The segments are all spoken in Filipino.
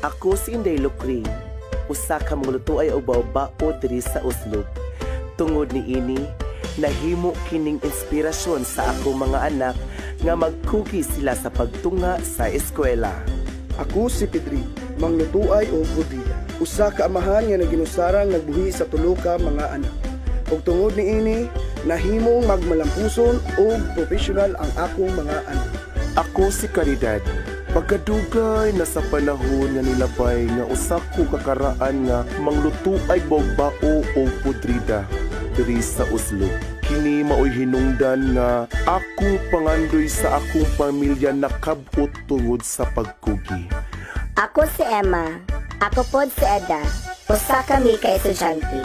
Ako si Inday Lucre, usa ka manglutoay o bao-bao diri sa Oslo. Tungod ni ini, nahimo kining inspirasyon sa akong mga anak nga magkugi sila sa pagtunga sa eskwela. Ako si Pedri, manglutoay o budrida. Usa ka amahan nga naginusarang nagbuhi sa tulo ka mga anak. Ug tungod ni ini, nahimong magmalampuson o professional ang akong mga anak. Ako si Caridad. Pagkadugay na sa panahon nga nilabay nga usa ko kakaraan nga manglutoay bao-bao o budrida diri sa Oslo. Kini maoy hinungdan nga akong pangandoy sa akong pamilya nakabot tungod sa pagkugi. Ako si Emma. Ako pod si Eda. Usa kami ka estudyante.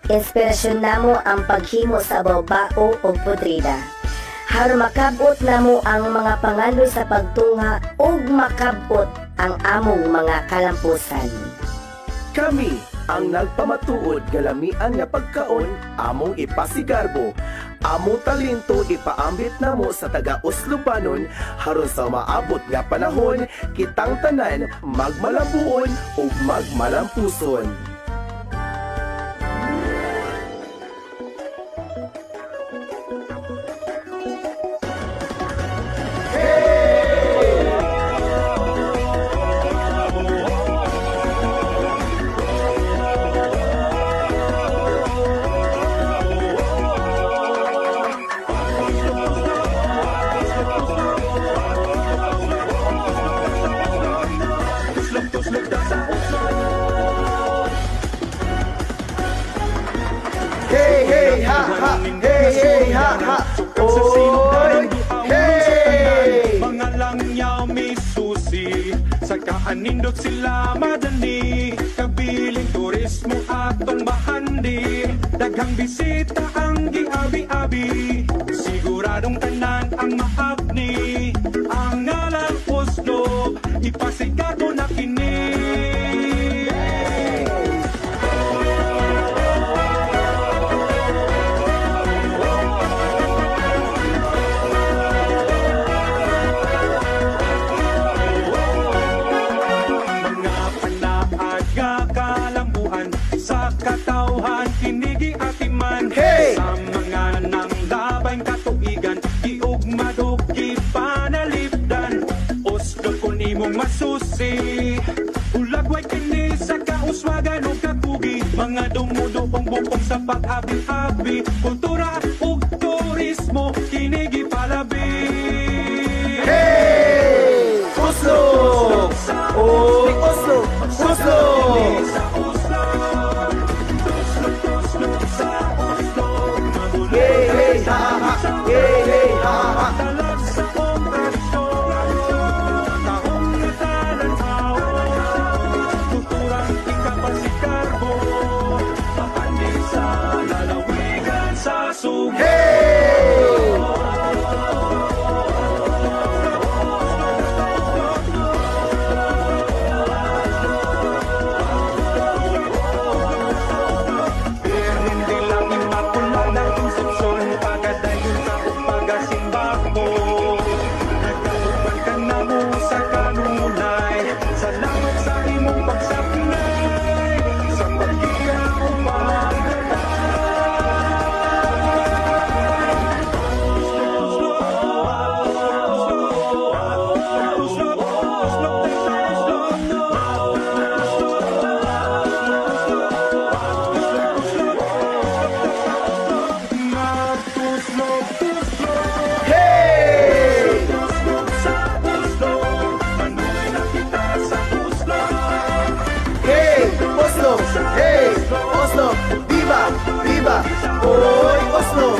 Inspirasyon namo ang paghimo sa bao-bao o budrida. Haron makabot namo ang mga pangandoy sa pagtunga ug makabot ang among mga kalampusan. Kami ang nagpamatuod galamian nga pagkaon among ipasigarbo. Among talento ipaambit namo sa taga-Oslobanon haron sa maabot nga panahon kitang tanan magmalambuon ug magmalampuson. Hey, hey, ha, ha, hey, hey, ha, ha, oy, hey! Mga langyaw may susi, sa kaanindot sila madani, kabiling turismo atong bahandi, daghang bisita ang giabi-abi, siguradong tanan ang maabni, ang ngalang Oslo, ipasigato na kini. Katauhan, kinigi atiman, hey! Sa mga nang labay katuigan, iugmadog, ipanalipdan, Oslo kung imong masusi, ulagway kini sa kauswagan o kakugi, mga dumudoong bukong sa pag-abi-abi, kultura o turismo, kinigi palabi. Hey! Oslo! Oh, Oslo! Oslo! Hey, hey, ha, ha, hey, hey, ha, ha. Talag sa operasyon, taong natalanhaw, tuturang ikapasikarbo, papandi sa lalawigan sa sugo. Hey, Oslo, viva, viva, oy, Oslo.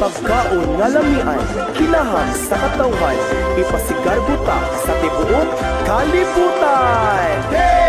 Pagkaon nga lamian, kinahang sa katawhan, ipasigarbo ta sa tibuok kalibutan. Hey!